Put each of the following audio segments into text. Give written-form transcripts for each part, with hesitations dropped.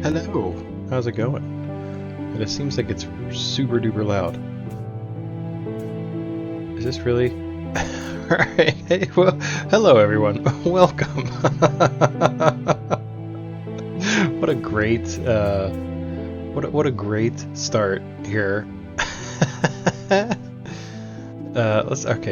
Hello, how's it going? And it seems like it's super duper loud. Is this really? Alright, hey, well, hello everyone, welcome. What a great, what a great start here.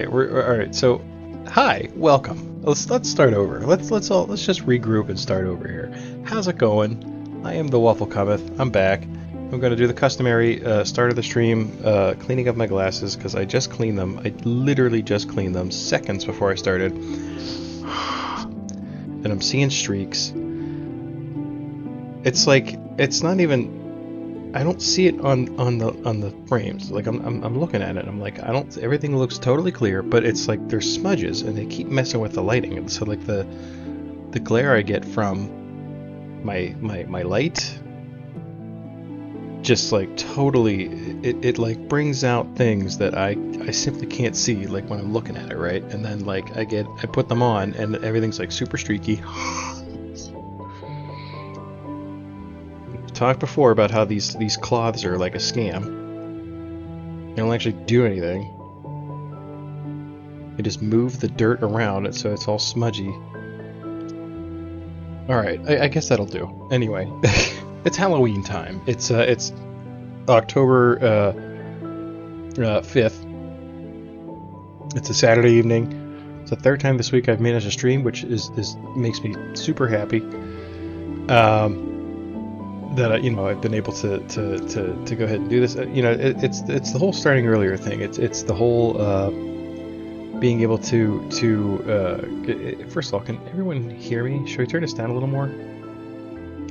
We're all right. So, hi, welcome. Let's start over. Let's just regroup and start over here. How's it going? I am the Waffle Cometh. I'm back. I'm going to do the customary start of the stream, cleaning up my glasses because I just cleaned them. I literally just cleaned them seconds before I started, and I'm seeing streaks. It's like it's not even. I don't see it on the frames. Like I'm looking at it, I'm like, I don't. Everything looks totally clear, but it's like there's smudges, and they keep messing with the lighting, and so like the glare I get from my light just like totally it like brings out things that I simply can't see like when I'm looking at it, right? And then like I put them on, and everything's like super streaky. Talked before about how these cloths are like a scam. They don't actually do anything. They just move the dirt around it so it's all smudgy. Alright, I guess that'll do. Anyway, it's Halloween time. It's October 5th. It's a Saturday evening. It's the third time this week I've managed to stream, which is makes me super happy. That I've been able to go ahead and do this. It's the whole starting earlier thing. It's the whole being able to first of all, can everyone hear me? Should we turn this down a little more?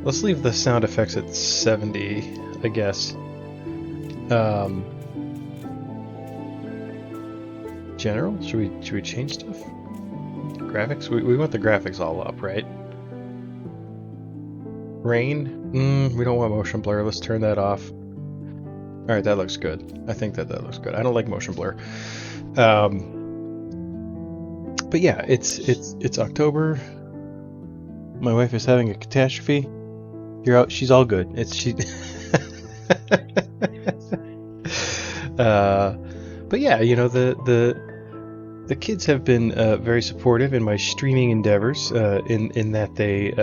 Let's leave the sound effects at 70, I guess. General? Should we change stuff? Graphics? We want the graphics all up, right? Rain? We don't want motion blur. Let's turn that off. Alright, that looks good. I think that looks good. I don't like motion blur. But yeah, it's October. My wife is having a catastrophe. You're out. She's all good. But yeah, the kids have been very supportive in my streaming endeavors. In that they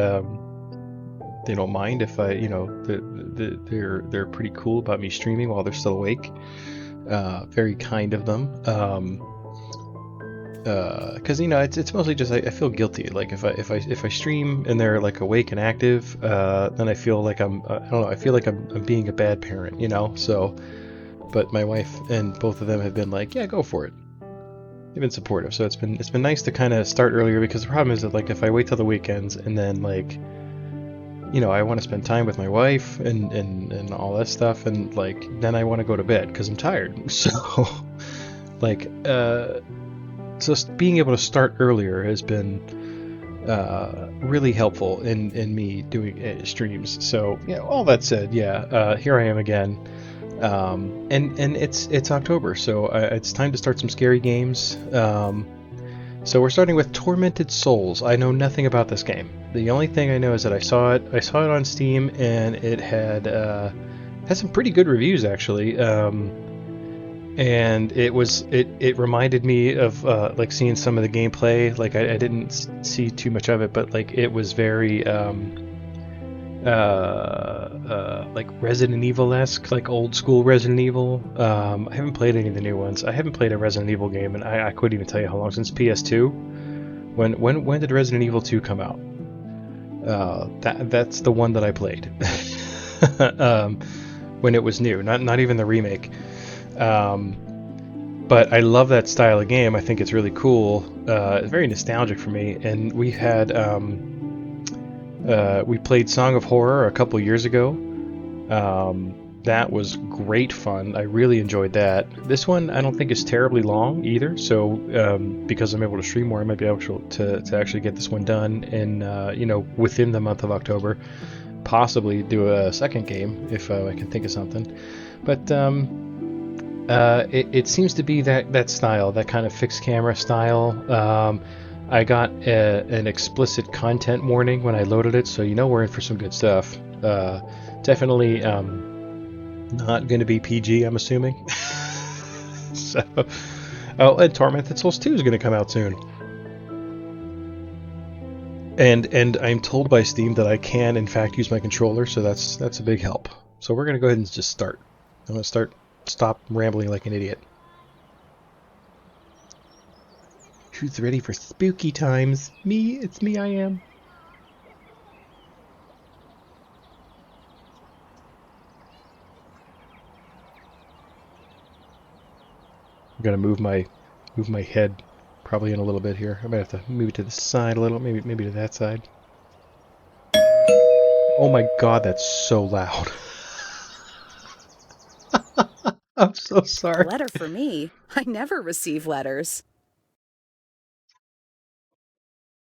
don't mind if I, they're pretty cool about me streaming while they're still awake. Very kind of them. Because it's mostly just I feel guilty. Like if I stream and they're like awake and active, then I feel like I don't know. I feel like I'm being a bad parent, So, but my wife and both of them have been like, yeah, go for it. They've been supportive, so it's been nice to kind of start earlier, because the problem is that like if I wait till the weekends and then like, I want to spend time with my wife and all that stuff, and like then I want to go to bed because I'm tired. So, like, so being able to start earlier has been really helpful in me doing streams. So yeah, all that said, here I am again, and it's October, so it's time to start some scary games. So we're starting with Tormented Souls. I know nothing about this game. The only thing I know is that I saw it on Steam, and it had some pretty good reviews actually. And it reminded me of like seeing some of the gameplay. Like I didn't see too much of it, but like it was very like Resident Evil-esque, like old school Resident Evil. I haven't played any of the new ones. I haven't played a Resident Evil game, and I couldn't even tell you how long since PS2. When did Resident Evil 2 come out? That's the one that I played when it was new, not even the remake. But I love that style of game. I think it's really cool. It's very nostalgic for me. And we had we played Song of Horror a couple years ago. That was great fun. I really enjoyed that. This one I don't think is terribly long either. So because I'm able to stream more, I might be able to actually get this one done in within the month of October. Possibly do a second game if I can think of something. But it seems to be that style, that kind of fixed camera style. I got an explicit content warning when I loaded it, so you know we're in for some good stuff. Definitely not going to be PG, I'm assuming. So, oh, and Tormented Souls 2 is going to come out soon. And I'm told by Steam that I can in fact use my controller, so that's a big help. So we're going to go ahead and just start. I'm going to stop rambling like an idiot. Who's ready for spooky times? Me, it's me, I am. I'm gonna move my head probably in a little bit here. I might have to move it to the side a little, maybe to that side. Oh my god, that's so loud. I'm so sorry. A letter for me? I never receive letters.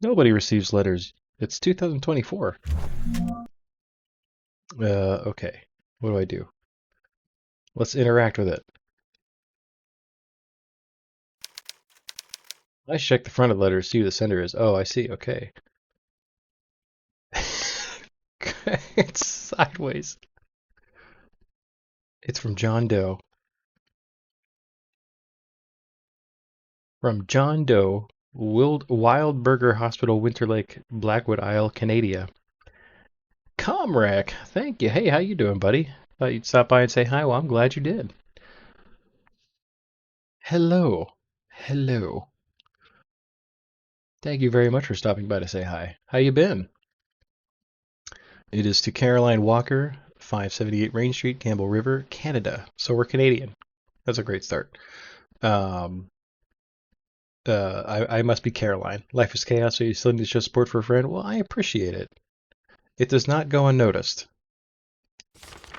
Nobody receives letters. It's 2024. Okay. What do I do? Let's interact with it. I check the front of the letter to see who the sender is. Oh, I see. Okay. It's sideways. It's from John Doe. From John Doe, Wild Burger Hospital, Winter Lake, Blackwood Isle, Canada. Comrack, thank you. Hey, how you doing, buddy? Thought you'd stop by and say hi. Well, I'm glad you did. Hello. Hello. Thank you very much for stopping by to say hi. How you been? It is to Caroline Walker, 578 Rain Street, Campbell River, Canada. So we're Canadian. That's a great start. I must be Caroline. Life is chaos, so you still need to show support for a friend? Well, I appreciate it. It does not go unnoticed.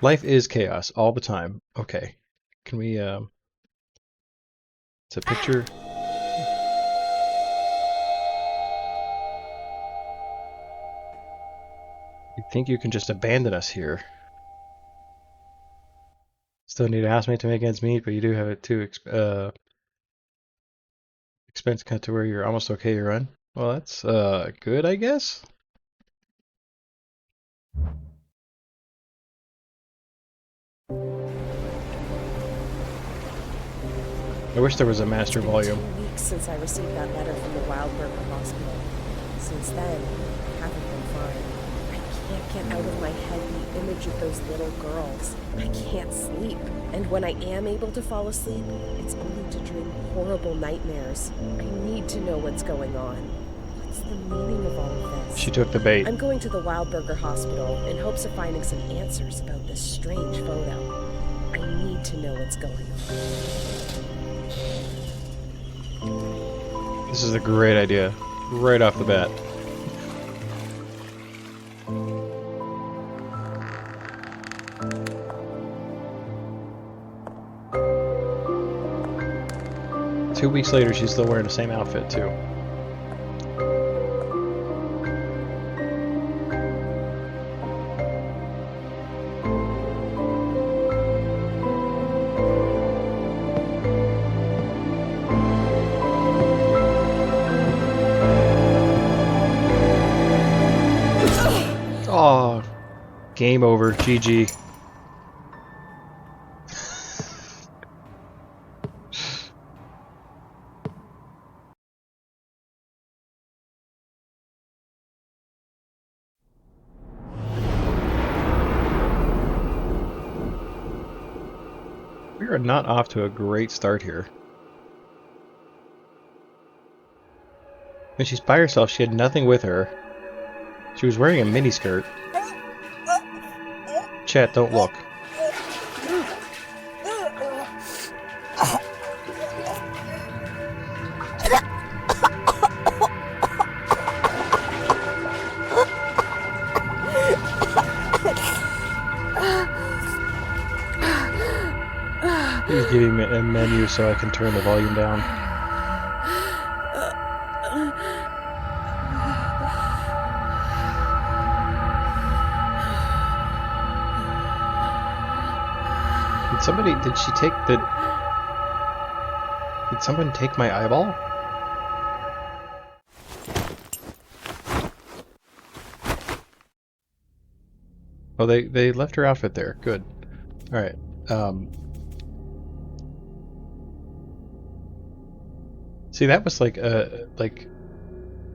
Life is chaos all the time. Okay. Can we, it's a picture. You think you can just abandon us here? Still need a housemate to make ends meet, but you do have it too. Expense cut to where you're almost okay to run. Well, that's good, I guess. I wish there was a master volume. It's been 2 weeks since I received that letter from the Wild Burger Hospital. Since then, I haven't been fine. I can't get out of my head the image of those little girls. I can't sleep. And when I am able to fall asleep, it's only to dream horrible nightmares. I need to know what's going on. What's the meaning of all of this? She took the bait. I'm going to the Wild Burger Hospital in hopes of finding some answers about this strange photo. I need to know what's going on. This is a great idea, right off the bat. Two weeks later, she's still wearing the same outfit, too. Oh, game over. GG. We are not off to a great start here. When she's by herself, she had nothing with her. She was wearing a miniskirt. Chat, don't look. Please give me a menu so I can turn the volume down. Did she take the... Did someone take my eyeball? Oh, they left her outfit there. Good. All right. See, that was like a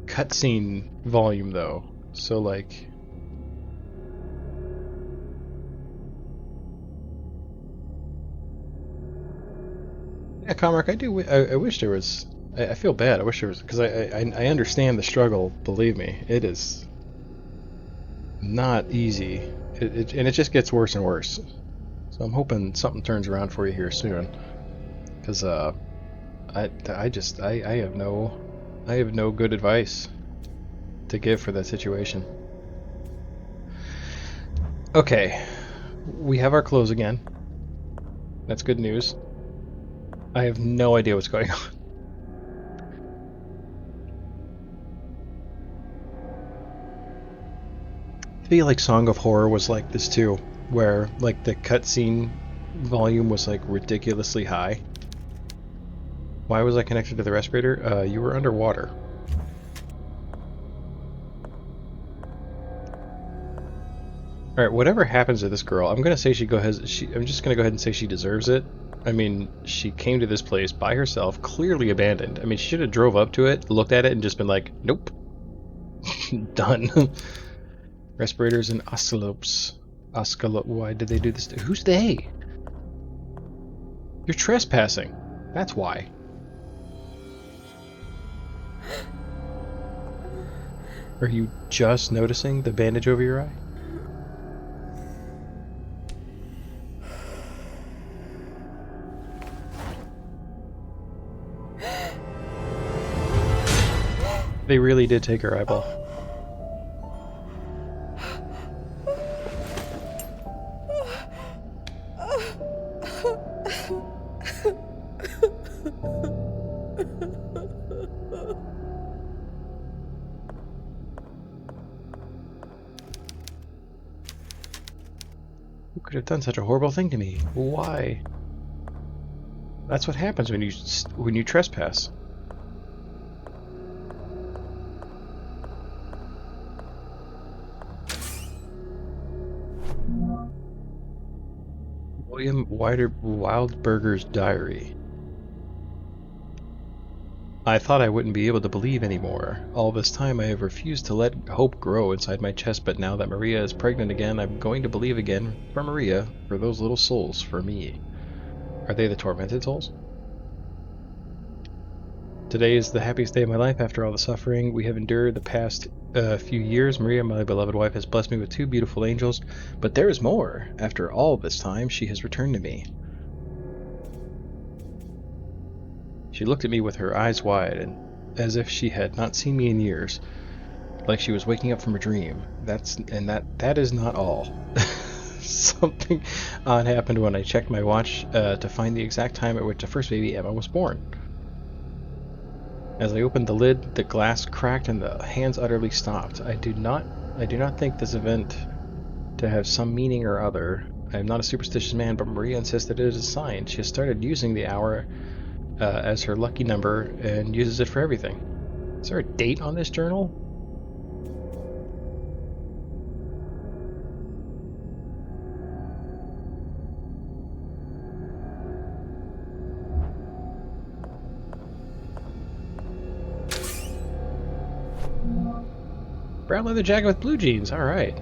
cutscene volume though. So like, yeah, Comrade, I do. I wish there was. I feel bad. I wish there was because I understand the struggle. Believe me, it is not easy. And it just gets worse and worse. So I'm hoping something turns around for you here soon. Because I have no good advice to give for that situation. Okay, we have our clothes again. That's good news. I have no idea what's going on. I feel like Song of Horror was like this too, where like the cutscene volume was like ridiculously high. Why was I connected to the respirator? You were underwater. All right, whatever happens to this girl, I'm gonna say I'm just gonna go ahead and say she deserves it. I mean, she came to this place by herself, clearly abandoned. I mean, she should have drove up to it, looked at it, and just been like, "Nope, done." Respirators and oscillopes. Why did they do this? Who's they? You're trespassing. That's why. Are you just noticing the bandage over your eye? They really did take her eyeball. Who could have done such a horrible thing to me? Why? That's what happens when you trespass. William Wildberger's diary. I thought I wouldn't be able to believe anymore. All this time I have refused to let hope grow inside my chest, but now that Maria is pregnant again, I'm going to believe again. For Maria, for those little souls, for me. Are they the tormented souls? Today is the happiest day of my life after all the suffering we have endured the past few years. Maria, my beloved wife, has blessed me with two beautiful angels, but there is more. After all this time, she has returned to me. She looked at me with her eyes wide, and as if she had not seen me in years, like she was waking up from a dream. That is not all. Something odd happened when I checked my watch to find the exact time at which the first baby Emma was born. As I opened the lid, the glass cracked and the hands utterly stopped. I do not think this event to have some meaning or other. I am not a superstitious man, but Maria insists that it is a sign. She has started using the hour as her lucky number and uses it for everything. Is there a date on this journal? Brown leather jacket with blue jeans. All right.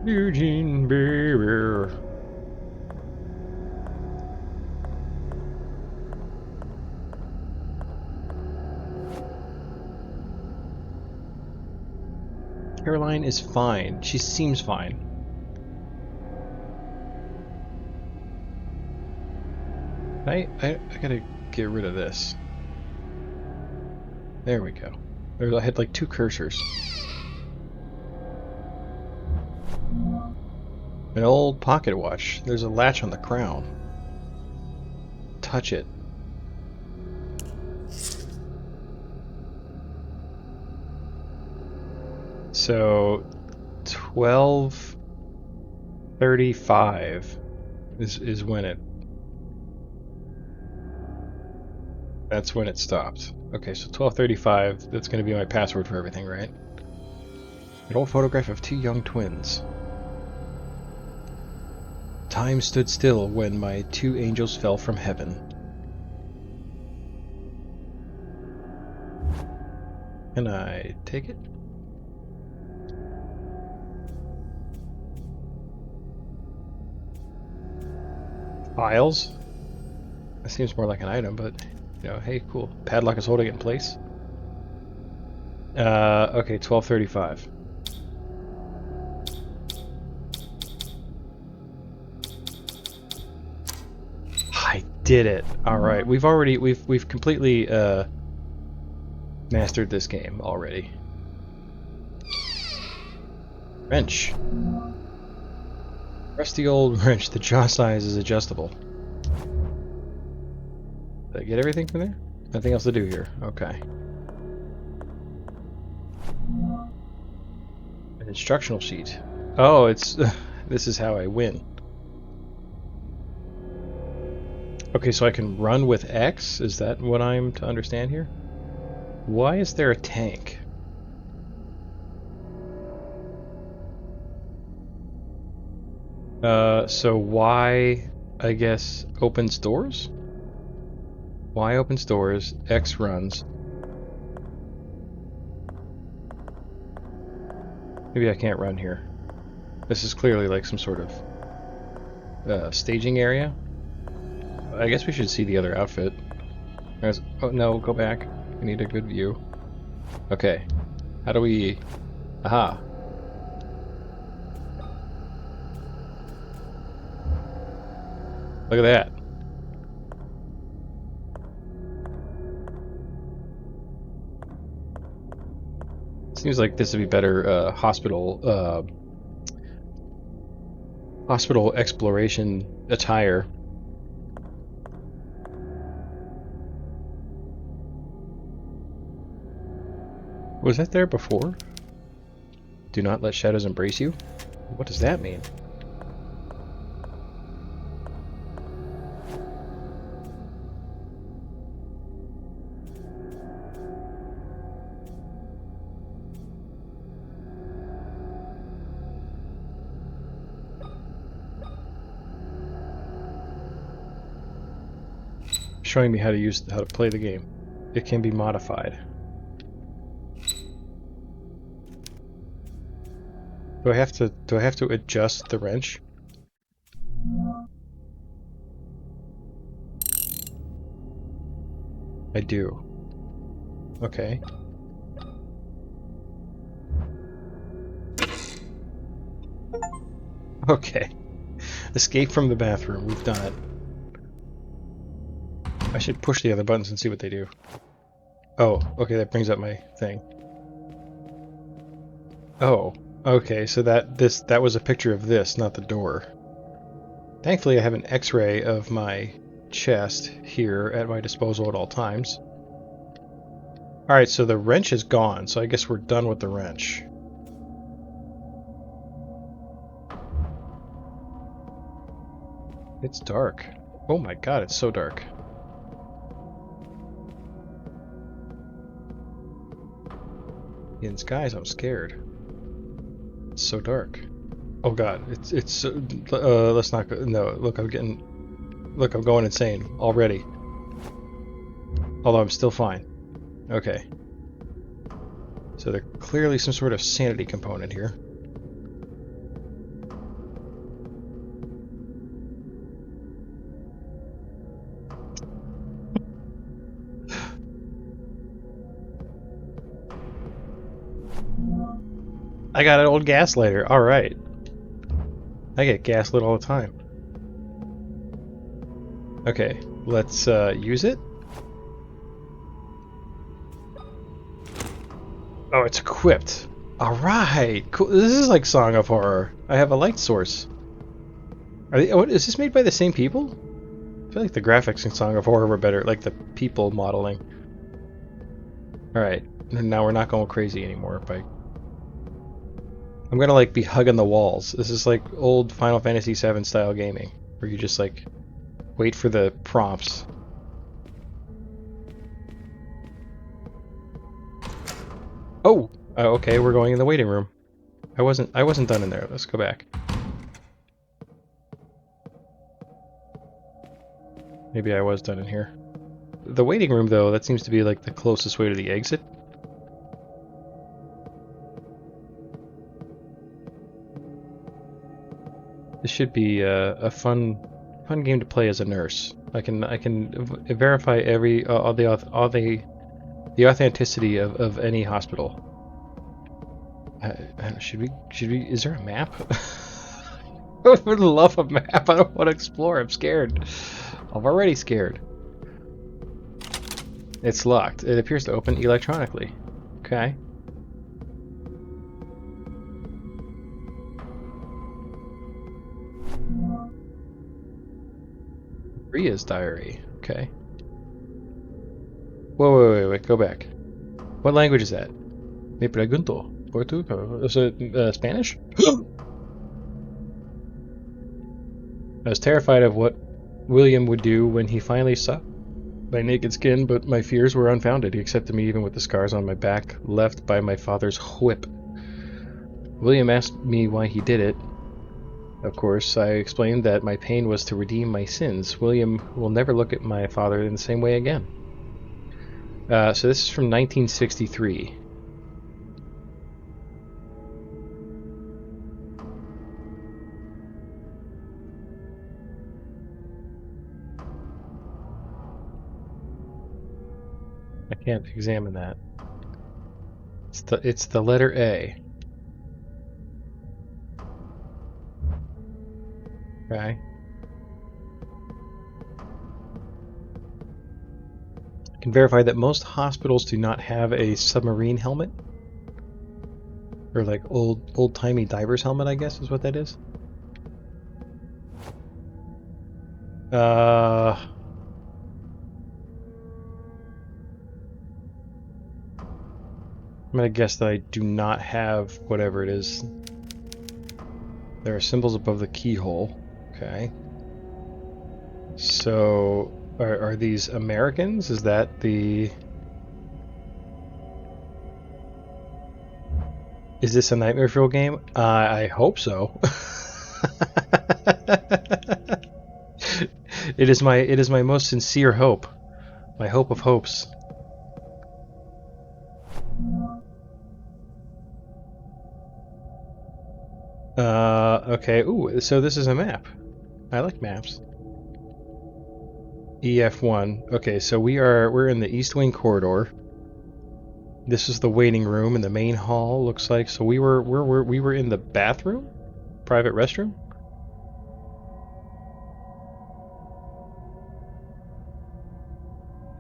Blue jean bearer. Caroline is fine. She seems fine. I gotta get rid of this. There we go. I had like two cursors. An old pocket watch. There's a latch on the crown. Touch it. So 12:35 is when it That's when it stopped. Okay, so 12:35. That's going to be my password for everything, right? An old photograph of two young twins. Time stood still when my two angels fell from heaven. Can I take it? Files? That seems more like an item, but, you know, hey, cool. Padlock is holding it in place. Okay, 12:35. I did it. All right, we've completely mastered this game already. Wrench. Rusty old wrench. The jaw size is adjustable. Did I get everything from there? Nothing else to do here. Okay. An instructional sheet. Oh, it's this is how I win. Okay, so I can run with X? Is that what I'm to understand here? Why is there a tank? So Y, I guess, opens doors? Y opens doors, X runs. Maybe I can't run here. This is clearly like some sort of staging area. I guess we should see the other outfit. Oh no, go back. We need a good view. Okay. How do we... Aha. Look at that. Seems like this would be better hospital exploration attire. Was that there before? Do not let shadows embrace you? What does that mean? Showing me how to play the game. It can be modified. Do I have to adjust the wrench? I do. Okay. Okay. Escape from the bathroom. We've done it. I should push the other buttons and see what they do. Oh, okay, that brings up my thing. Oh, okay, so that was a picture of this, not the door. Thankfully, I have an X-ray of my chest here at my disposal at all times. Alright, so the wrench is gone, so I guess we're done with the wrench. It's dark. Oh my god, it's so dark. In skies, I'm scared. It's so dark. Oh god, it's let's not go. No, look, I'm going insane already. Although I'm still fine. Okay. So there's clearly some sort of sanity component here. I got an old gas lighter. All right. I get gaslit all the time. Okay, let's use it. Oh, it's equipped. All right, cool. This is like Song of Horror. I have a light source. What, is this made by the same people? I feel like the graphics in Song of Horror were better, like the people modeling. All right, now we're not going crazy anymore by. I'm gonna like be hugging the walls. This is like old Final Fantasy VII style gaming, where you just like wait for the prompts. Oh! Okay, we're going in the waiting room. I wasn't done in there. Let's go back. Maybe I was done in here. The waiting room, though, that seems to be like the closest way to the exit. This should be a fun game to play as a nurse. I can verify all the authenticity of any hospital. Should we? Is there a map? I would love a map. I don't want to explore. I'm scared. I'm already scared. It's locked. It appears to open electronically. Okay. Ria's diary. Okay. Whoa, wait. Go back. What language is that? Me pregunto. Portuguese? Is it Spanish? I was terrified of what William would do when he finally saw my naked skin, but my fears were unfounded. He accepted me even with the scars on my back left by my father's whip. William asked me why he did it. Of course, I explained that my pain was to redeem my sins. William will never look at my father in the same way again. So this is from 1963. I can't examine that. It's the letter A. Okay. I can verify that most hospitals do not have a submarine helmet. Or like old-timey diver's helmet, I guess is what that is. I'm gonna guess that I do not have whatever it is. There are symbols above the keyhole. Okay. So, are these Americans? Is that the... Is this a Nightmare Fuel game? I hope so. It is my most sincere hope. My hope of hopes. Okay. Ooh, so this is a map. I like maps. EF1. Okay, so we're in the East Wing corridor. This is the waiting room in the main hall. Looks like so we were in the bathroom, private restroom.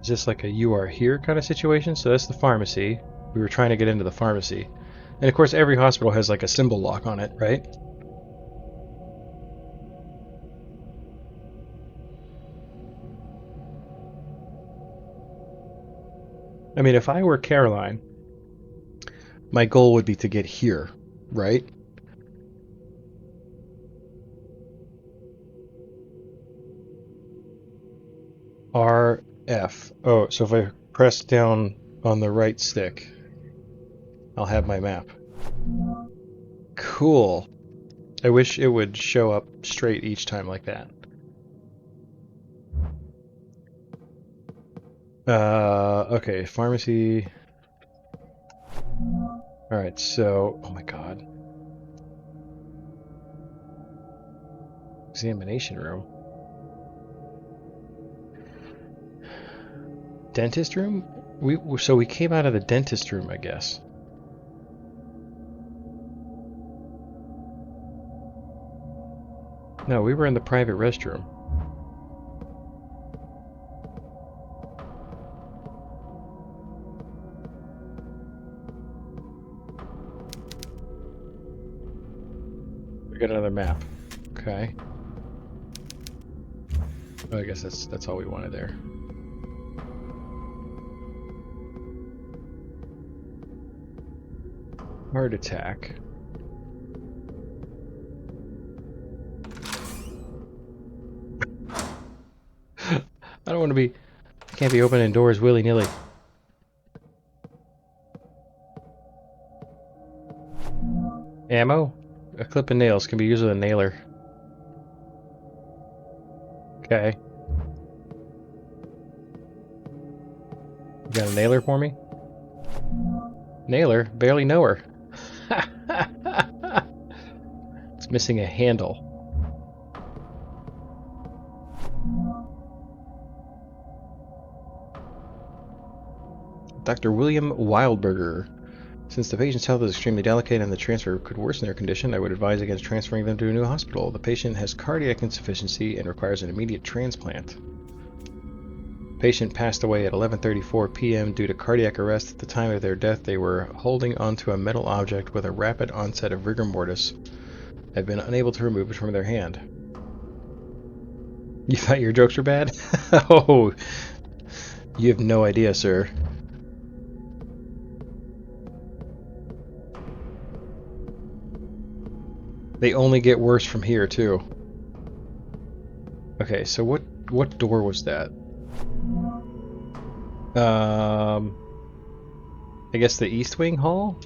Is this like a "you are here" kind of situation? So that's the pharmacy. We were trying to get into the pharmacy, and of course every hospital has like a symbol lock on it, right? I mean, if I were Caroline, my goal would be to get here, right? RF. Oh, so if I press down on the right stick, I'll have my map. Cool. I wish it would show up straight each time like that. Okay, pharmacy. Alright, so... Oh my god. Examination room. Dentist room? So we came out of the dentist room, I guess. No, we were in the private restroom. We got another map. Okay. Oh, I guess that's all we wanted there. Heart attack. I don't want to be... I can't be opening doors willy-nilly. Ammo? A clip of nails can be used with a nailer. Okay. You got a nailer for me? Nailer? Barely know her. It's missing a handle. Dr. William Wildberger. Since the patient's health is extremely delicate and the transfer could worsen their condition, I would advise against transferring them to a new hospital. The patient has cardiac insufficiency and requires an immediate transplant. Patient passed away at 11:34 p.m. due to cardiac arrest. At the time of their death, they were holding onto a metal object with a rapid onset of rigor mortis. Have been unable to remove it from their hand. You thought your jokes were bad? Oh, you have no idea, sir. They only get worse from here, too. Okay, so what door was that? I guess the East Wing Hall?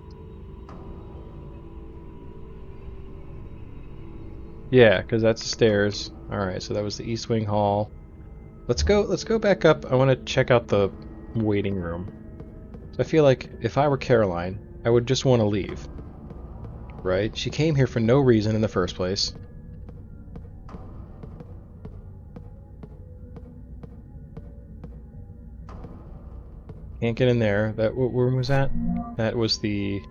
Yeah, because that's the stairs. Alright, so that was the East Wing Hall. Let's go back up. I want to check out the waiting room. So I feel like if I were Caroline, I would just want to leave. Right? She came here for no reason in the first place. Can't get in there. That what room was that? That was the...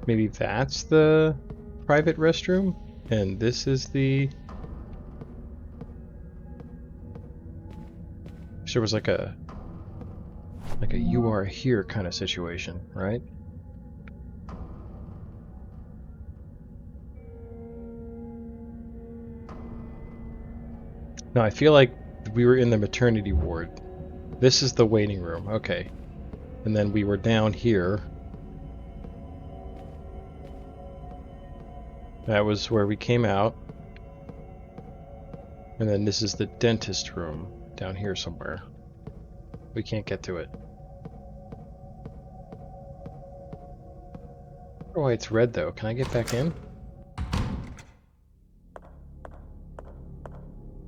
Maybe that's the private restroom? And this is the... There was like a you are here kind of situation, right? No, I feel like we were in the maternity ward. This is the waiting room, okay. And then we were down here. That was where we came out. And then this is the dentist room down here somewhere. We can't get to it. Oh, it's red though. Can I get back in?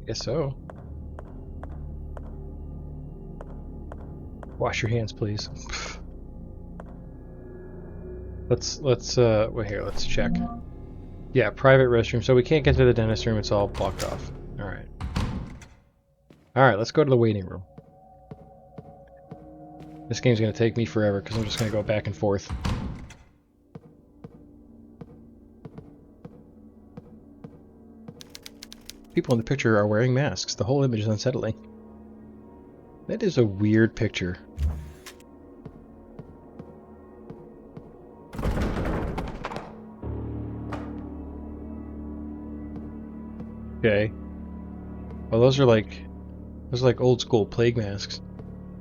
Guess so. Wash your hands, please. Well, here, let's check. Yeah, private restroom. So we can't get to the dentist room. It's all blocked off. Alright. Alright, let's go to the waiting room. This game's gonna take me forever because I'm just gonna go back and forth. People in the picture are wearing masks. The whole image is unsettling. That is a weird picture. Okay. Well, those are like old school plague masks.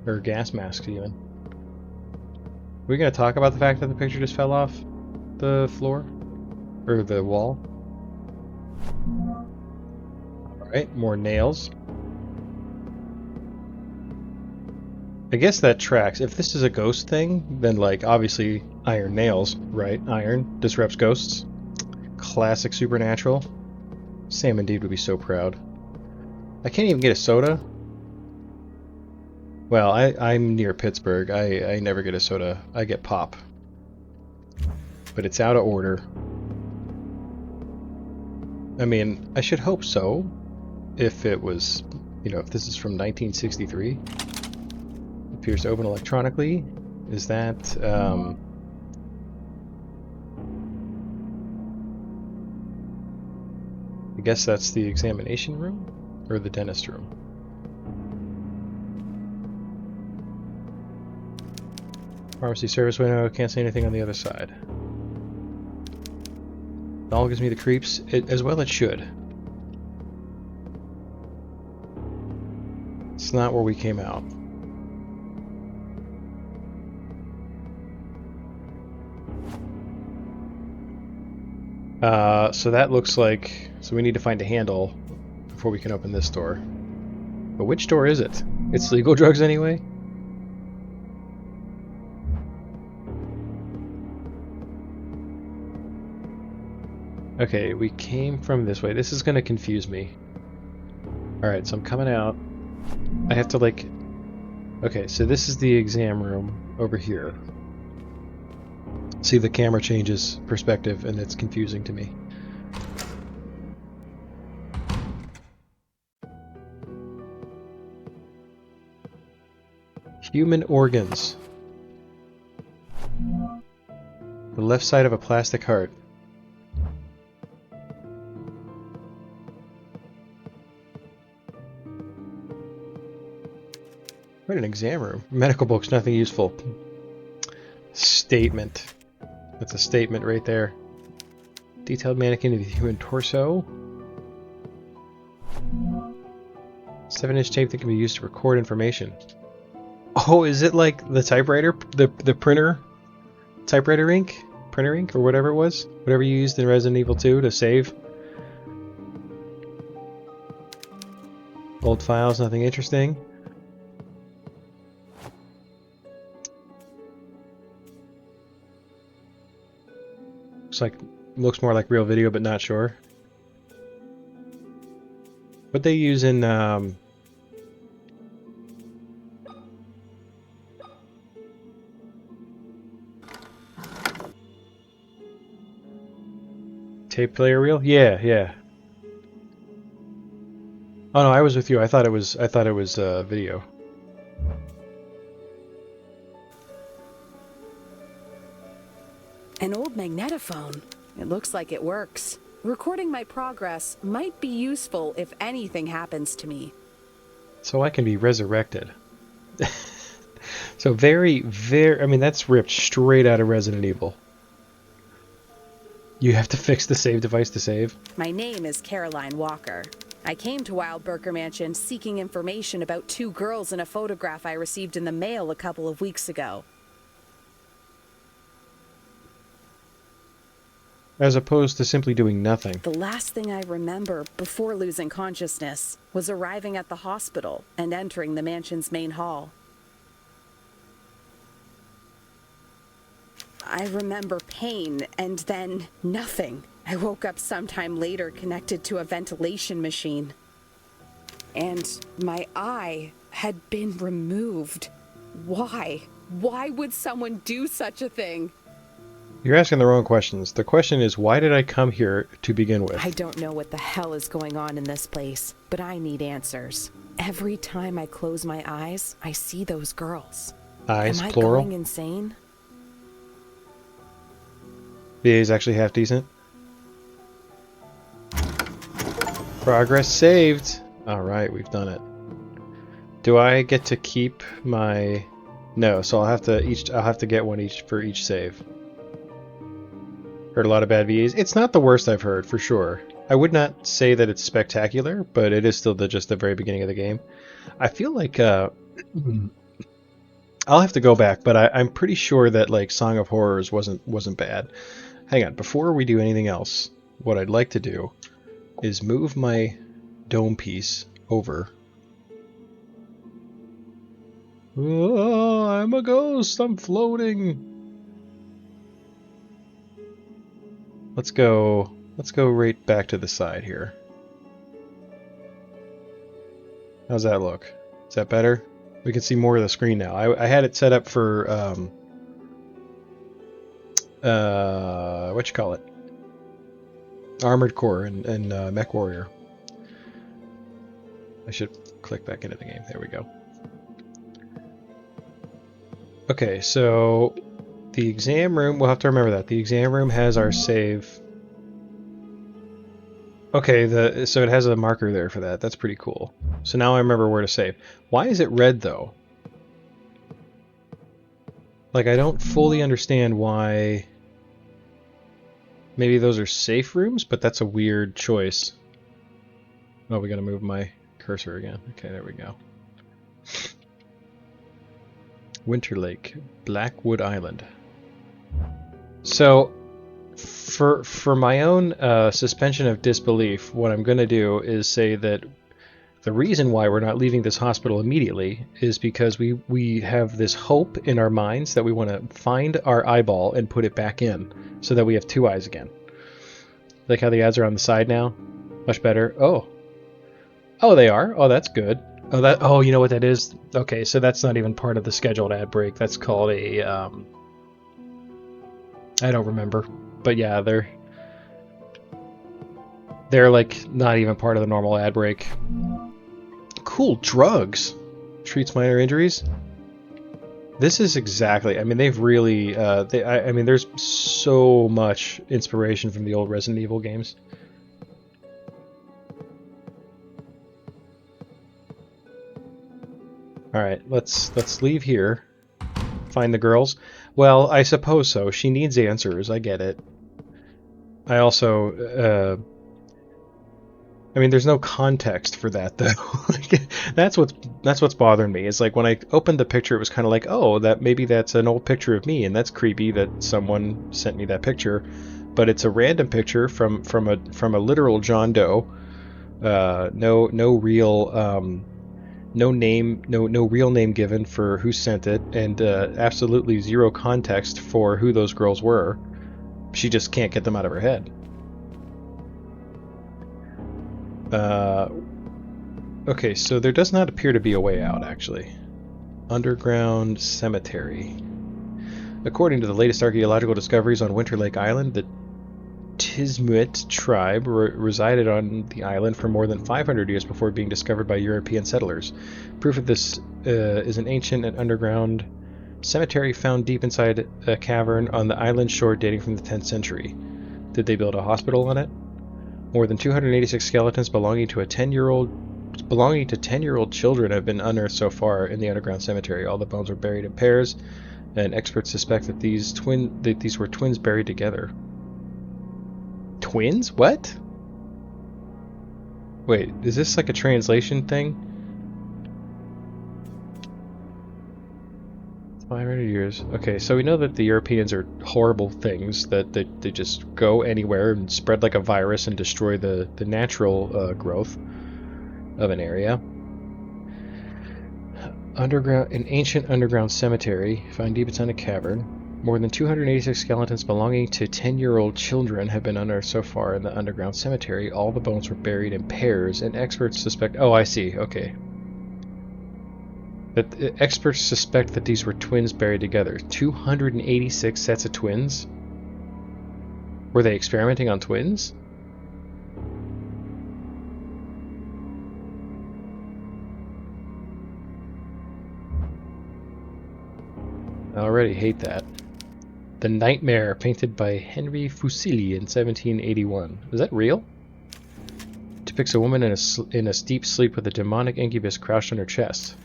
Or gas masks, even. Are we gonna talk about the fact that the picture just fell off the floor? Or the wall? Alright, more nails. I guess that tracks. If this is a ghost thing, then like obviously iron nails, right? Iron disrupts ghosts. Classic Supernatural. Sam indeed would be so proud. I can't even get a soda. Well, I'm near Pittsburgh. I never get a soda. I get pop. But it's out of order. I mean, I should hope so. If it was, you know, if this is from 1963. Appears to open electronically. Is that, I guess that's the examination room? Or the dentist room? Pharmacy service window, can't see anything on the other side. It all gives me the creeps, as well it should. It's not where we came out. So that looks like... So we need to find a handle before we can open this door. But which door is it? It's legal drugs anyway? Okay, we came from this way. This is gonna confuse me. Alright, so I'm coming out. I have to like... Okay, so this is the exam room over here. See, the camera changes perspective and it's confusing to me. Human organs. The left side of a plastic heart. What an exam room. Medical books, nothing useful. Statement. That's a statement right there. Detailed mannequin of the human torso. 7-inch tape that can be used to record information. Oh, is it like the typewriter? The printer? Typewriter ink? Printer ink? Or whatever it was? Whatever you used in Resident Evil 2 to save? Old files, nothing interesting. Looks more like real video, but not sure. What they use in tape player reel? Yeah. Oh no, I was with you. I thought it was video. An old magnetophone. It looks like it works. Recording my progress might be useful if anything happens to me. So I can be resurrected. So very, I mean, that's ripped straight out of Resident Evil. You have to fix the save device to save. My name is Caroline Walker. I came to Wildberger Mansion seeking information about 2 girls in a photograph I received in the mail a couple of weeks ago. As opposed to simply doing nothing. The last thing I remember before losing consciousness was arriving at the hospital and entering the mansion's main hall. I remember pain and then nothing. I woke up sometime later connected to a ventilation machine. And my eye had been removed. Why? Why would someone do such a thing? You're asking the wrong questions. The question is, why did I come here to begin with? I don't know what the hell is going on in this place, but I need answers. Every time I close my eyes, I see those girls. Eyes, Am I plural? going insane? VA is actually half decent. Progress saved. Alright, we've done it. Do I get to keep my... No, so I'll have to get one each for each save. Heard a lot of bad VAs. It's not the worst I've heard, for sure. I would not say that it's spectacular, but it is still just the very beginning of the game. I feel like I'll have to go back, but I'm pretty sure that like Song of Horrors wasn't bad. Hang on, before we do anything else, what I'd like to do is move my dome piece over. Oh, I'm a ghost. I'm floating. Let's go right back to the side here. How's that look? Is that better? We can see more of the screen now. I had it set up for what you call it? Armored Core and Mech Warrior. I should click back into the game. There we go. Okay, so the exam room, we'll have to remember that. The exam room has our save. Okay, so it has a marker there for that. That's pretty cool. So now I remember where to save. Why is it red, though? Like, I don't fully understand why... Maybe those are safe rooms, but that's a weird choice. Oh, we gotta move my cursor again. Okay, there we go. Winter Lake, Blackwood Island. So, for my own suspension of disbelief, what I'm going to do is say that the reason why we're not leaving this hospital immediately is because we have this hope in our minds that we want to find our eyeball and put it back in so that we have 2 eyes again. Like how the ads are on the side now? Much better. Oh. Oh, they are? Oh, that's good. Oh, you know what that is? Okay, so that's not even part of the scheduled ad break. That's called a, I don't remember. But yeah, they're like not even part of the normal ad break. Cool, drugs. Treats minor injuries. This is exactly, I mean, they've really, I mean, there's so much inspiration from the old Resident Evil games. Alright, let's leave here. Find the girls. Well, I suppose so. She needs answers, I get it. I also, I mean, there's no context for that though. Like, that's what's bothering me. Is like when I opened the picture, it was kind of like, oh, that maybe that's an old picture of me, and that's creepy that someone sent me that picture. But it's a random picture from a literal John Doe. No real no name, no real name given for who sent it, and absolutely zero context for who those girls were. She just can't get them out of her head. Okay, so there does not appear to be a way out, actually. Underground cemetery. According to the latest archaeological discoveries on Winter Lake Island, the Tismuit tribe resided on the island for more than 500 years before being discovered by European settlers. Proof of this is an ancient and underground cemetery found deep inside a cavern on the island shore dating from the 10th century. Did they build a hospital on it? More than 286 skeletons belonging to 10-year-old children have been unearthed so far in the underground cemetery. All the bones were buried in pairs, and experts suspect that these were twins buried together. Twins? What? Wait, is this like a translation thing? 500 years. Okay, so we know that the Europeans are horrible things, that they just go anywhere and spread like a virus and destroy the natural growth of an area. An ancient underground cemetery found deep inside a cavern. More than 286 skeletons belonging to 10-year-old children have been unearthed so far in the underground cemetery. All the bones were buried in pairs, and experts suspect... Oh, I see. Okay. Experts suspect that these were twins buried together. 286 sets of twins? Were they experimenting on twins? I already hate that. The Nightmare, painted by Henry Fuseli in 1781. Is that real? Depicts a woman in a deep sleep with a demonic incubus crouched on her chest.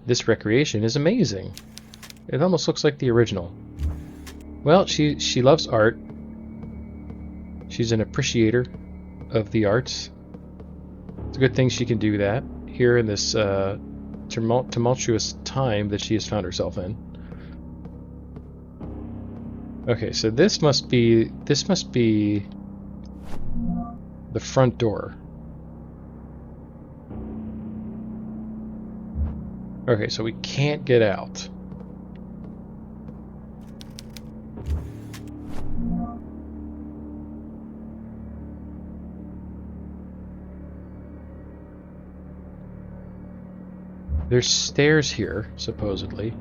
This recreation is amazing. It almost looks like the original. Well, she loves art. She's an appreciator of the arts. It's a good thing she can do that here in this tumultuous time that she has found herself in. Okay, so this must be the front door. Okay, so we can't get out. There's stairs here, supposedly.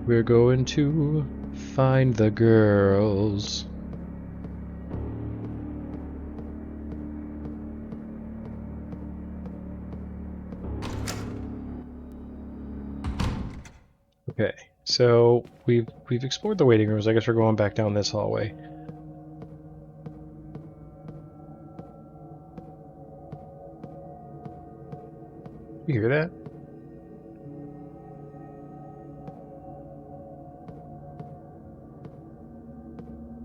We're going to find the girls. Okay, so we've explored the waiting rooms. I guess we're going back down this hallway. You hear that?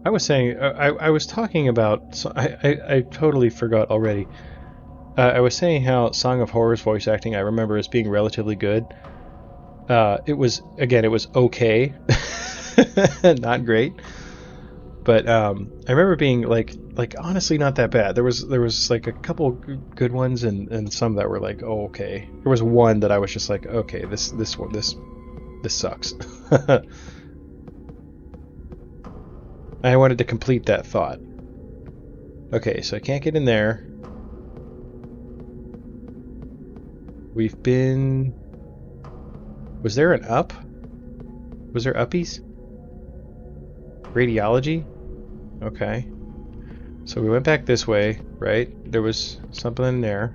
I was saying, I was talking about, so I totally forgot already. I was saying how Song of Horror's voice acting I remember as being relatively good. It was okay, not great, But I remember being like honestly not that bad. There was like a couple good ones and some that were like, oh, okay. There was one that I was just like, okay, this sucks. I wanted to complete that thought. Okay, so I can't get in there. We've been... Was there an up? Was there uppies? Radiology? Okay. So we went back this way, right? There was something in there.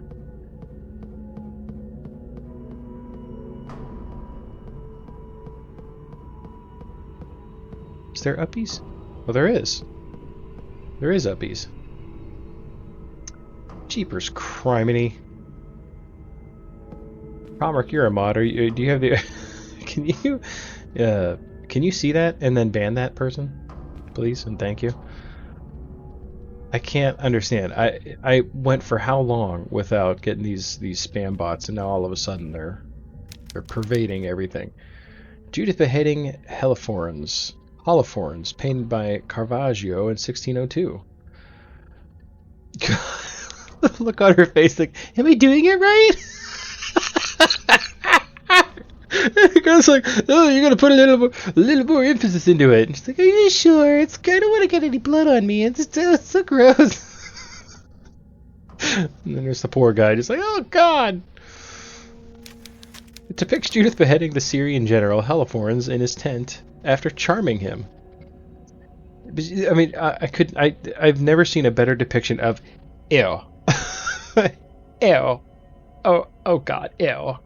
Is there uppies? Well, there is. There is uppies. Jeepers criminy. Comric, you're a mod. Do you have the... Can you see that and then ban that person? Please and thank you. I can't understand. I went for how long without getting these spam bots, and now all of a sudden they're pervading everything. Judith beheading Holoforns, painted by Caravaggio in 1602. Look on her face like, am I doing it right? The girl's like, oh, you're gonna put a little more emphasis into it. And she's like, are you sure? I don't want to get any blood on me. It's so gross. And then there's the poor guy, just like, oh god. It depicts Judith beheading the Syrian general Holofernes in his tent after charming him. I mean, I've never seen a better depiction of ew. Ew. Oh god, ew.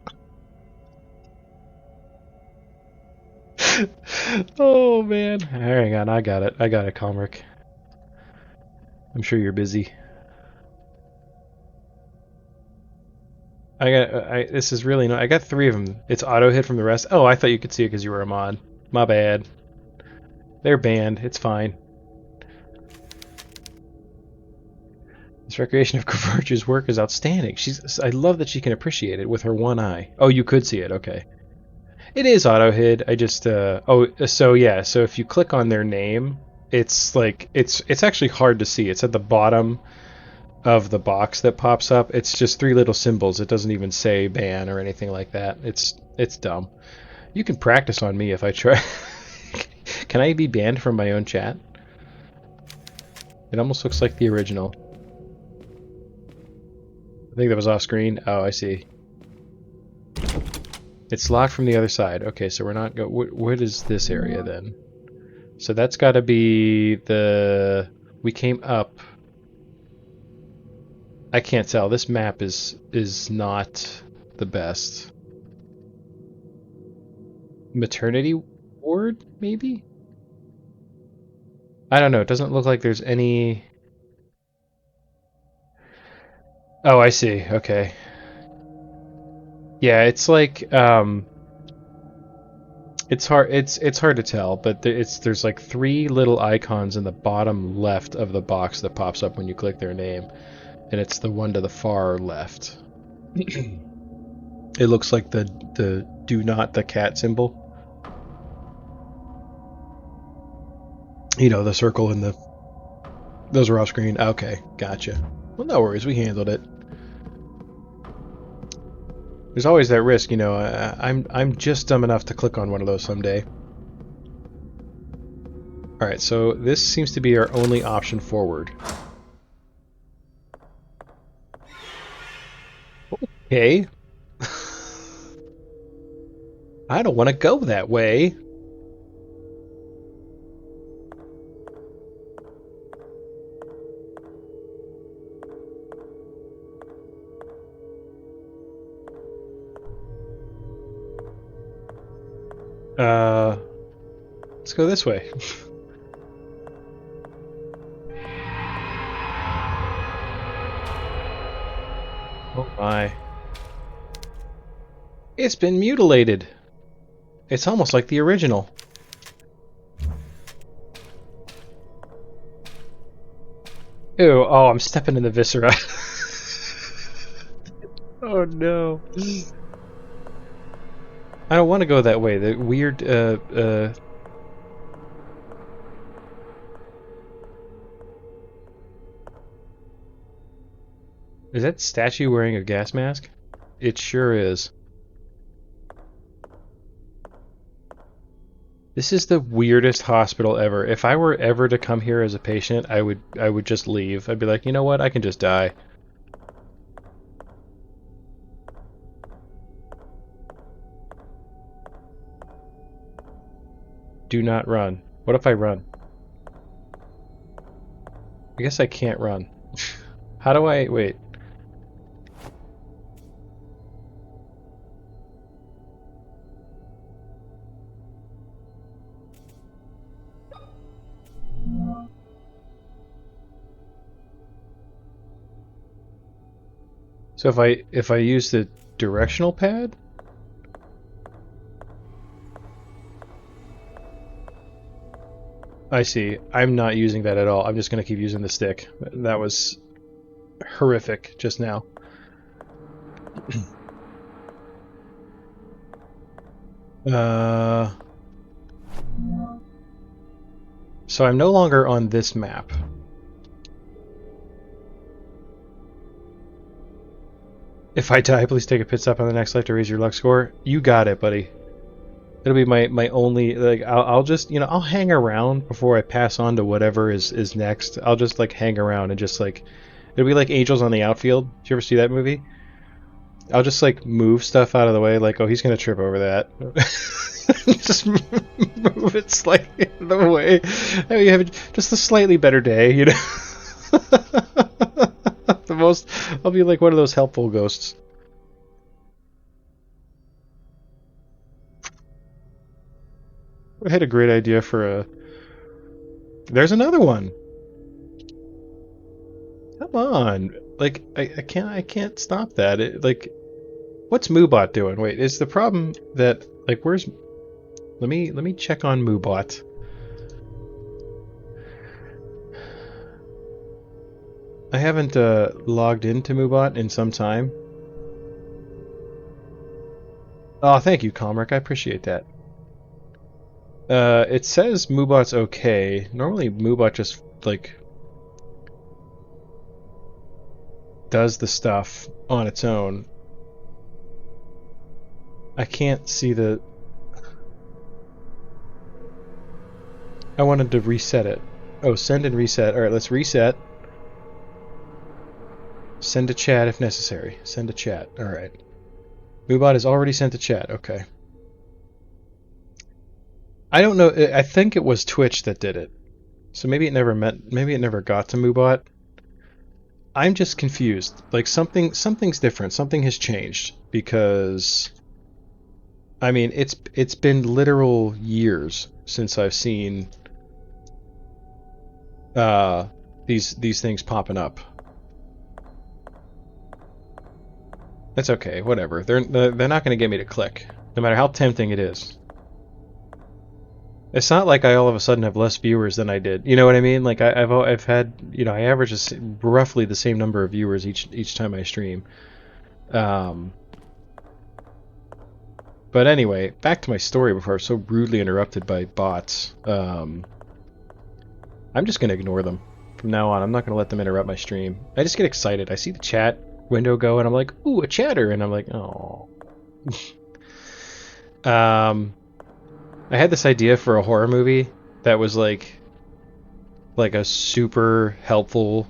Oh man. Hang on, I got it, Comric. I'm sure you're busy. This is really I got 3 of them. It's auto hit from the rest. Oh, I thought you could see it because you were a mod. My bad. They're banned. It's fine. This recreation of Caravaggio's work is outstanding. I love that she can appreciate it with her one eye. Oh, you could see it. Okay. It is auto hid. I just so yeah. So if you click on their name, it's like it's actually hard to see. It's at the bottom of the box that pops up. It's just 3 little symbols. It doesn't even say ban or anything like that. It's dumb. You can practice on me if I try. Can I be banned from my own chat? It almost looks like the original. I think that was off screen. Oh, I see. It's locked from the other side. Okay, so we're not what is this area then? So that's got to be the... We came up... I can't tell. This map is not the best. Maternity ward, maybe? I don't know. It doesn't look like there's any... Oh, I see. Okay. Yeah, it's like it's hard to tell, but there's like 3 little icons in the bottom left of the box that pops up when you click their name, and it's the one to the far left. It looks like the do not the cat symbol. You know, the circle and the... Those are off screen. Okay, gotcha. Well, no worries, we handled it. There's always that risk, you know. I'm just dumb enough to click on one of those someday. Alright, so this seems to be our only option forward. Okay. I don't want to go that way. Let's go this way. Oh my. It's been mutilated. It's almost like the original. Ew, oh, I'm stepping in the viscera. Oh no. I don't want to go that way. The weird, Is that statue wearing a gas mask? It sure is. This is the weirdest hospital ever. If I were ever to come here as a patient, I would just leave. I'd be like, you know what? I can just die. Do not run. What if I run? I guess I can't run. How do I... Wait. So if I use the directional pad? I see. I'm not using that at all. I'm just going to keep using the stick. That was horrific just now. uh, so I'm no longer on this map. If I die, please take a pit stop on the next life to raise your luck score. You got it, buddy. It'll be my only, like, I'll just, you know, I'll hang around before I pass on to whatever is next. I'll just, like, hang around and just, like, it'll be like Angels on the Outfield. Did you ever see that movie? I'll just, like, move stuff out of the way, like, oh, he's gonna trip over that. Just move it slightly out of the way. And you have just a slightly better day, you know? I'll be like one of those helpful ghosts. I had a great idea for a... There's another one! Come on! Like, I can't stop that. Like, what's Moobot doing? Wait, is the problem that... Like, where's... Let me check on Moobot. I haven't logged into Moobot in some time. Oh, thank you, Comric. I appreciate that. It says Moobot's okay. Normally Moobot just, like, does the stuff on its own. I can't see the... I wanted to reset it. Oh, send and reset. Alright, let's reset. Send a chat if necessary. Send a chat. Alright. Moobot has already sent a chat. Okay. I don't know. I think it was Twitch that did it. So maybe it never got to Moobot. I'm just confused. Like something's different. Something has changed because I mean, it's been literal years since I've seen these things popping up. That's okay. Whatever. They're not going to get me to click, no matter how tempting it is. It's not like I all of a sudden have less viewers than I did. You know what I mean? Like I've had, you know, I average roughly the same number of viewers each time I stream. But anyway, back to my story before I was so rudely interrupted by bots. I'm just gonna ignore them from now on. I'm not gonna let them interrupt my stream. I just get excited. I see the chat window go, and I'm like, ooh, a chatter, and I'm like, oh. I had this idea for a horror movie that was like a super helpful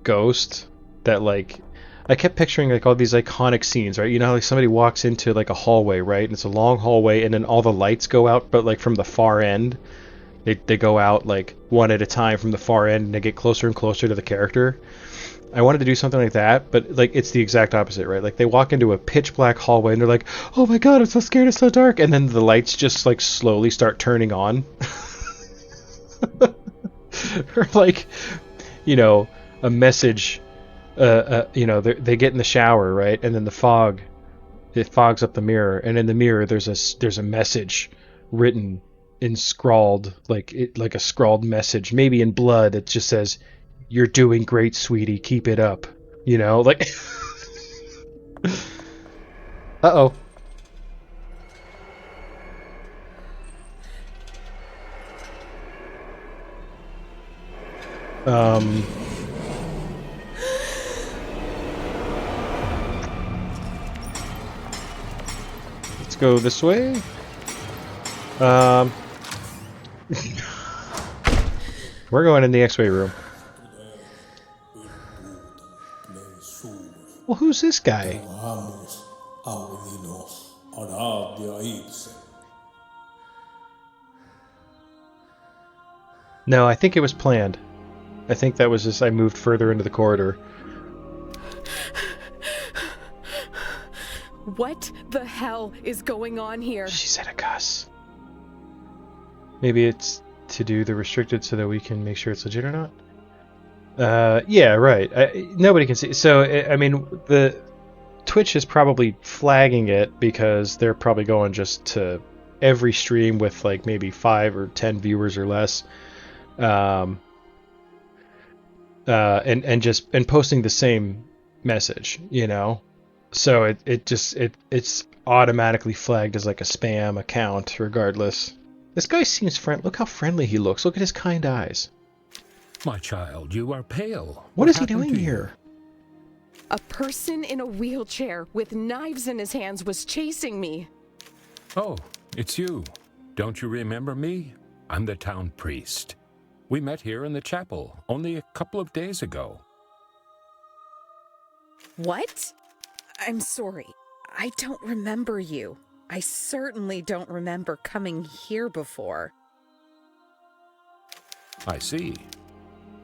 ghost that, like, I kept picturing like all these iconic scenes, right? You know how like somebody walks into like a hallway, right? And it's a long hallway and then all the lights go out, but like from the far end. They go out like one at a time from the far end and they get closer and closer to the character. I wanted to do something like that, but like it's the exact opposite, right? Like they walk into a pitch black hallway and they're like, "Oh my god, I'm so scared, it's so dark," and then the lights just like slowly start turning on. Or like, you know, a message. You know, they get in the shower, right, and then it fogs up the mirror, and in the mirror there's a message written in scrawled, like a scrawled message, maybe in blood. It just says, "You're doing great, sweetie. Keep it up." You know, like. Uh-oh. go this way. We're going in the X-ray room. Well, who's this guy? No, I think it was planned. I think that was just I moved further into the corridor. What the hell is going on here? She said a cuss. Maybe it's to do the restricted so that we can make sure it's legit or not? Yeah, right. Nobody can see. So, I mean, the Twitch is probably flagging it because they're probably going just to every stream with like maybe 5 or 10 viewers or less. And posting the same message, you know? So it's automatically flagged as like a spam account regardless. This guy seems friendly. Look how friendly he looks. Look at his kind eyes. My child, you are pale. What is he doing here? A person in a wheelchair with knives in his hands was chasing me. Oh, it's you. Don't you remember me? I'm the town priest. We met here in the chapel only a couple of days ago. What? I'm sorry. I don't remember you. I certainly don't remember coming here before. I see.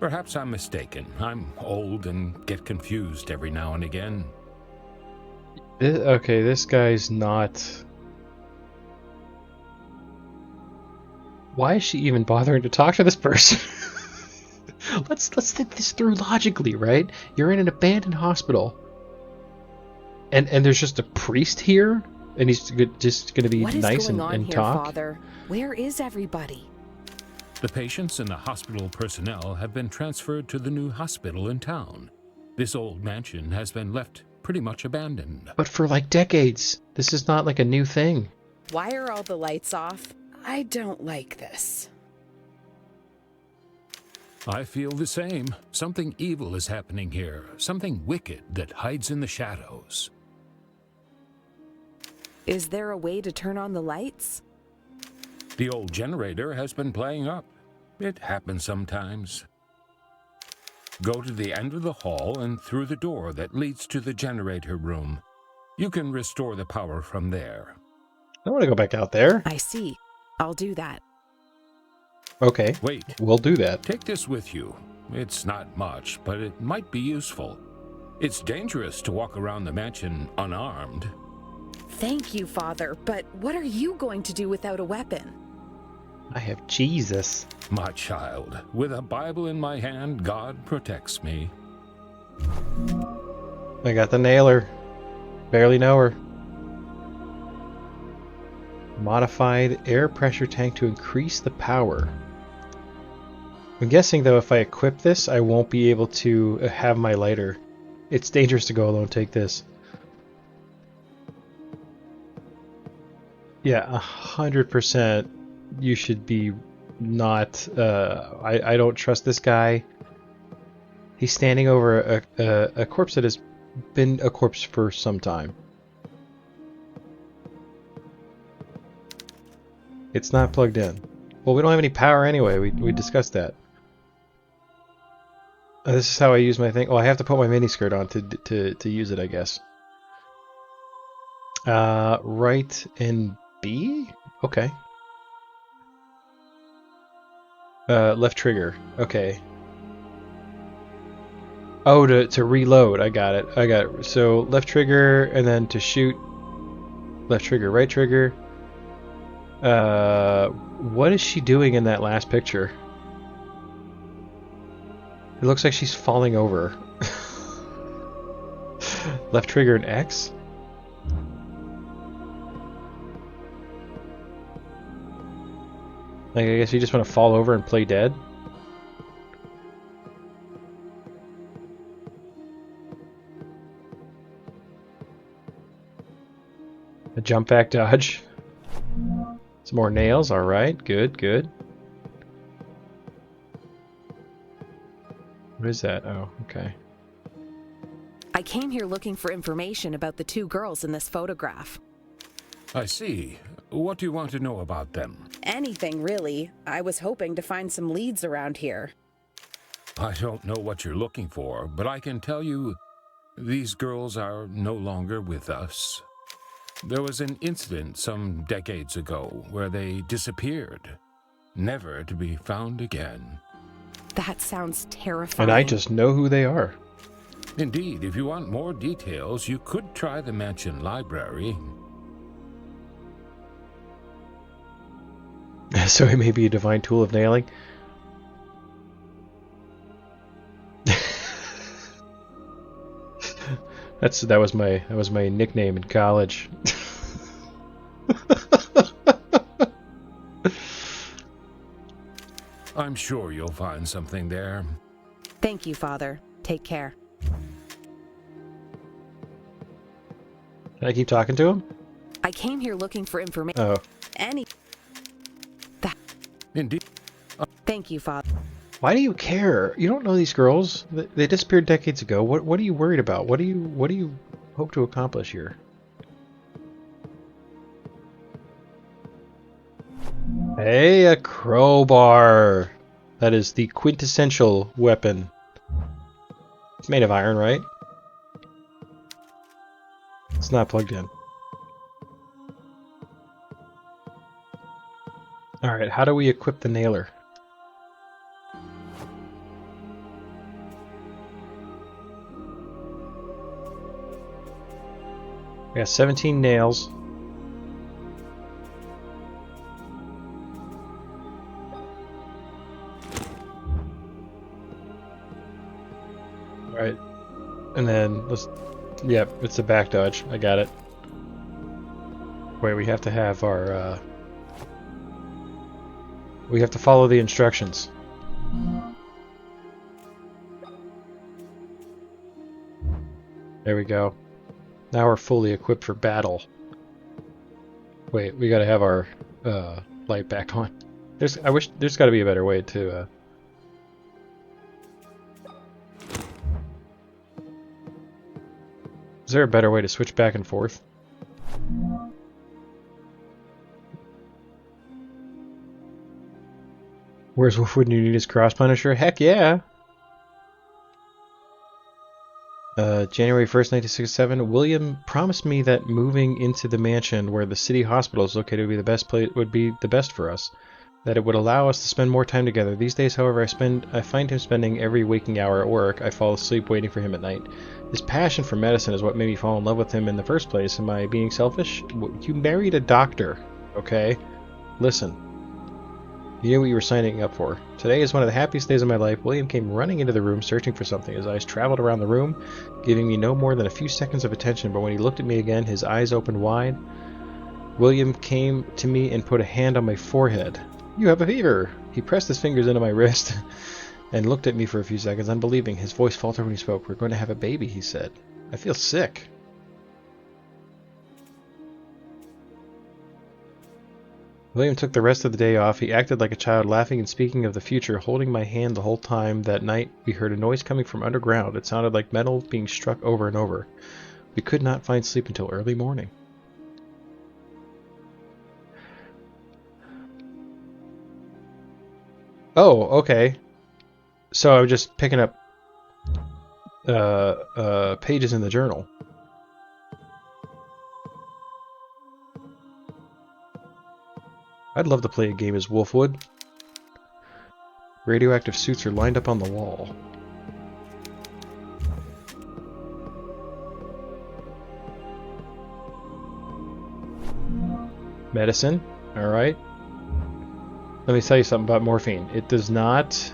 Perhaps I'm mistaken. I'm old and get confused every now and again. Okay, this guy's not... Why is she even bothering to talk to this person? Let's think this through logically, right? You're in an abandoned hospital. And there's just a priest here? And he's just going to be nice and talk? What is going on here, Father? Where is everybody? The patients and the hospital personnel have been transferred to the new hospital in town. This old mansion has been left pretty much abandoned. But for like decades. This is not like a new thing. Why are all the lights off? I don't like this. I feel the same. Something evil is happening here. Something wicked that hides in the shadows. Is there a way to turn on the lights? The old generator has been playing up. It happens sometimes. Go to the end of the hall and through the door that leads to the generator room. You can restore the power from there. I want to go back out there. I see. I'll do that. Okay. Wait. We'll do that. Take this with you. It's not much, but it might be useful. It's dangerous to walk around the mansion unarmed. Thank you, Father, but what are you going to do without a weapon? I have Jesus. My child, with a Bible in my hand, God protects me. I got the nailer. Barely know her. Modified air pressure tank to increase the power. I'm guessing though if I equip this I won't be able to have my lighter. It's dangerous to go alone. Take this. Yeah, 100% you should be not... I don't trust this guy. He's standing over a corpse that has been a corpse for some time. It's not plugged in. Well, we don't have any power anyway. We discussed that. This is how I use my thing. Oh, I have to put my miniskirt on to use it, I guess. Right in B? Okay. Left trigger. Okay. Oh, to reload. I got it. So left trigger and then to shoot. Left trigger, right trigger. What is she doing in that last picture? It looks like she's falling over. Left trigger and X? Like, I guess you just want to fall over and play dead? A jump back dodge. Some more nails, alright, good, good. What is that? Oh, okay. I came here looking for information about the two girls in this photograph. I see. What do you want to know about them? Anything, really. I was hoping to find some leads around here. I don't know what you're looking for, but I can tell you these girls are no longer with us. There was an incident some decades ago where they disappeared, never to be found again. That sounds terrifying. And I just know who they are. Indeed, if you want more details, you could try the mansion library. So it may be a divine tool of nailing. that was my nickname in college. I'm sure you'll find something there. Thank you, Father. Take care. Can I keep talking to him? I came here looking for information. Oh. Indeed. Thank you, Father. Why do you care? You don't know these girls. They disappeared decades ago. What are you worried about? What do you hope to accomplish here? Hey, a crowbar. That is the quintessential weapon. It's made of iron, right? It's not plugged in. Alright, how do we equip the nailer? We got 17 nails. Alright. And then let's... Yep, it's a back dodge. I got it. Wait, we have to have our... We have to follow the instructions. There we go. Now we're fully equipped for battle. Wait, we gotta have our light back on. I wish there's gotta be a better way to Is there a better way to switch back and forth? Where's Wolfwood you need his cross punisher? Heck yeah! January 1st, 1967. William promised me that moving into the mansion where the city hospital is located would be the best for us. That it would allow us to spend more time together. These days, however, I find him spending every waking hour at work. I fall asleep waiting for him at night. His passion for medicine is what made me fall in love with him in the first place. Am I being selfish? You married a doctor, okay? Listen. You knew what you were signing up for. Today is one of the happiest days of my life. William came running into the room, searching for something. His eyes traveled around the room, giving me no more than a few seconds of attention, but when he looked at me again, his eyes opened wide. William came to me and put a hand on my forehead. You have a fever! He pressed his fingers into my wrist and looked at me for a few seconds, unbelieving. His voice faltered when he spoke. We're going to have a baby, he said. I feel sick. William took the rest of the day off. He acted like a child, laughing and speaking of the future, holding my hand the whole time. That night, we heard a noise coming from underground. It sounded like metal being struck over and over. We could not find sleep until early morning. Oh, okay. So I'm just picking up pages in the journal. I'd love to play a game as Wolfwood. Radioactive suits are lined up on the wall. Medicine, alright. Let me tell you something about morphine. It does not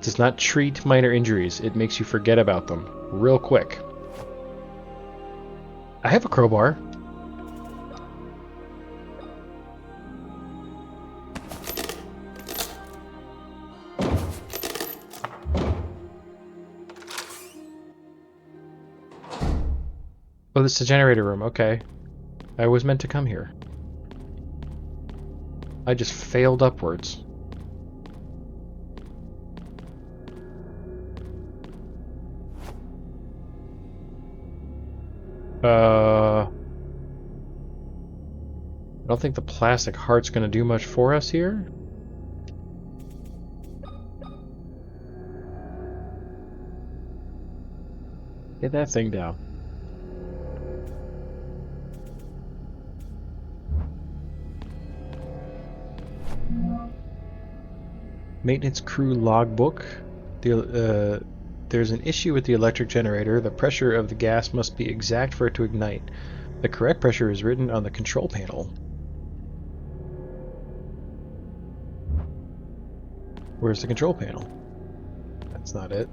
does not treat minor injuries. It makes you forget about them real quick. I have a crowbar. Oh, this is the generator room. Okay. I was meant to come here. I just failed upwards. I don't think the plastic heart's going to do much for us here. Get that thing down. Maintenance crew logbook. There's an issue with the electric generator. The pressure of the gas must be exact for it to ignite. The correct pressure is written on the control panel. Where's the control panel? That's not it.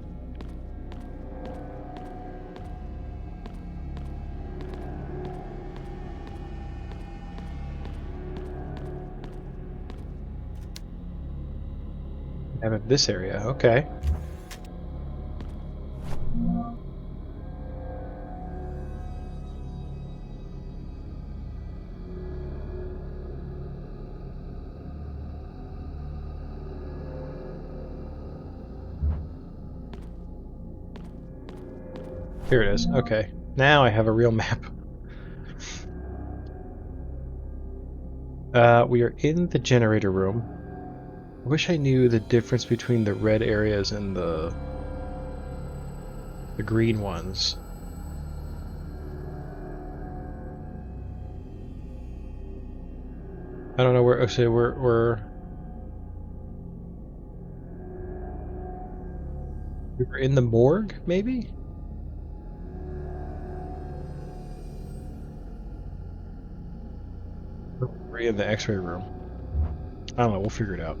I have it this area, okay. Here it is, okay. Now I have a real map. We are in the generator room. I wish I knew the difference between the red areas and the green ones. I don't know where. Okay, we were in the morgue, maybe. We're in the X-ray room. I don't know. We'll figure it out.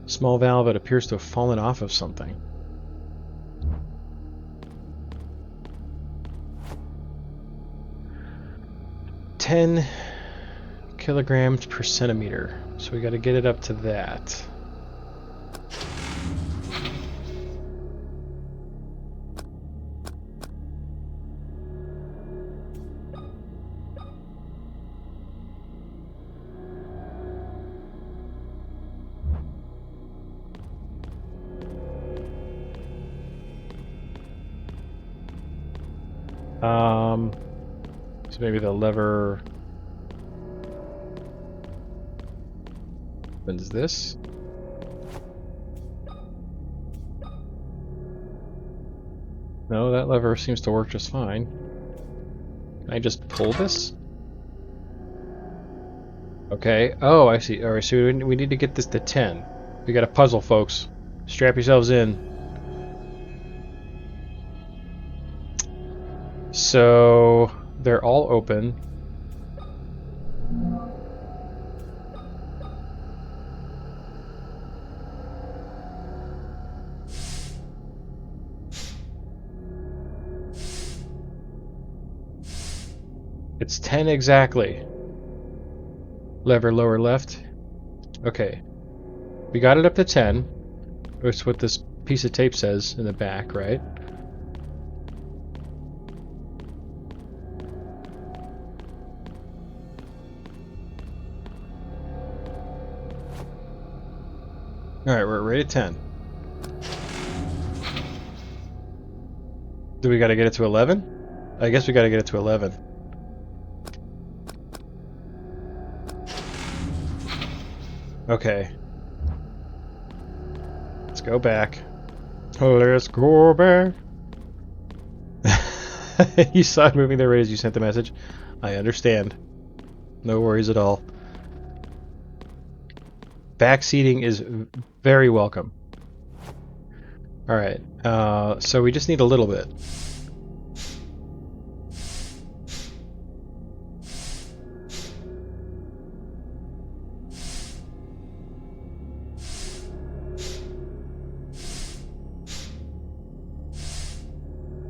Small valve that appears to have fallen off of something. $10 kilograms per centimeter. So we got to get it up to that. So maybe the lever opens this. No, that lever seems to work just fine. Can I just pull this? Okay. Oh, I see. Alright, so we need to get this to 10. We got a puzzle, folks. Strap yourselves in. So they're all open. It's 10 exactly. Lever lower left. Okay. We got it up to 10. That's what this piece of tape says in the back, right? Alright, we're right at 10. Do we gotta get it to 11? I guess we gotta get it to 11. Okay. Let's go back. Let's go back. You saw it moving there right as you sent the message. I understand. No worries at all. Back seating is very welcome. Alright, so we just need a little bit.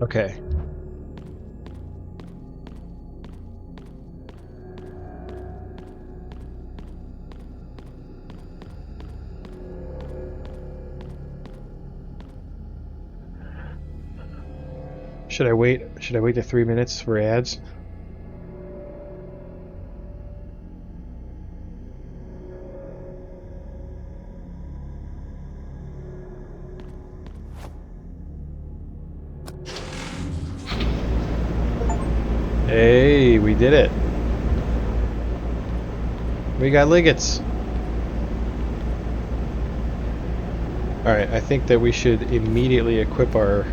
Okay. Should I wait? Should I wait the 3 minutes for ads? Hey, we did it. We got liggets. Alright, I think that we should immediately equip our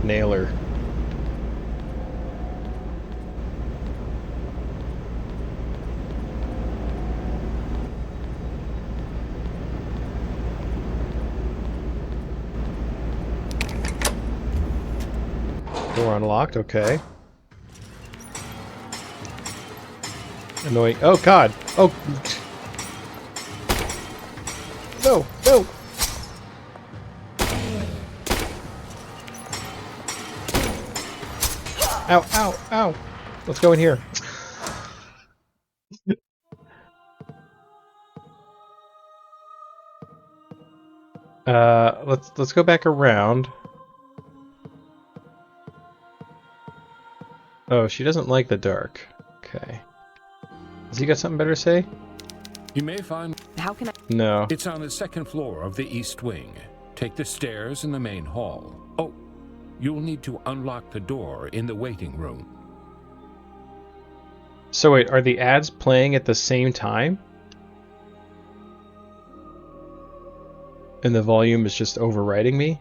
nailer. Door unlocked, okay. Annoying. Oh god! Oh! No! No! Ow! Ow! Ow! Let's go in here. Let's go back around. Oh, she doesn't like the dark. Okay. Has he got something better to say? You may find... How can I... No. It's on the second floor of the East Wing. Take the stairs in the main hall. Oh, you'll need to unlock the door in the waiting room. So wait, are the ads playing at the same time? And the volume is just overriding me?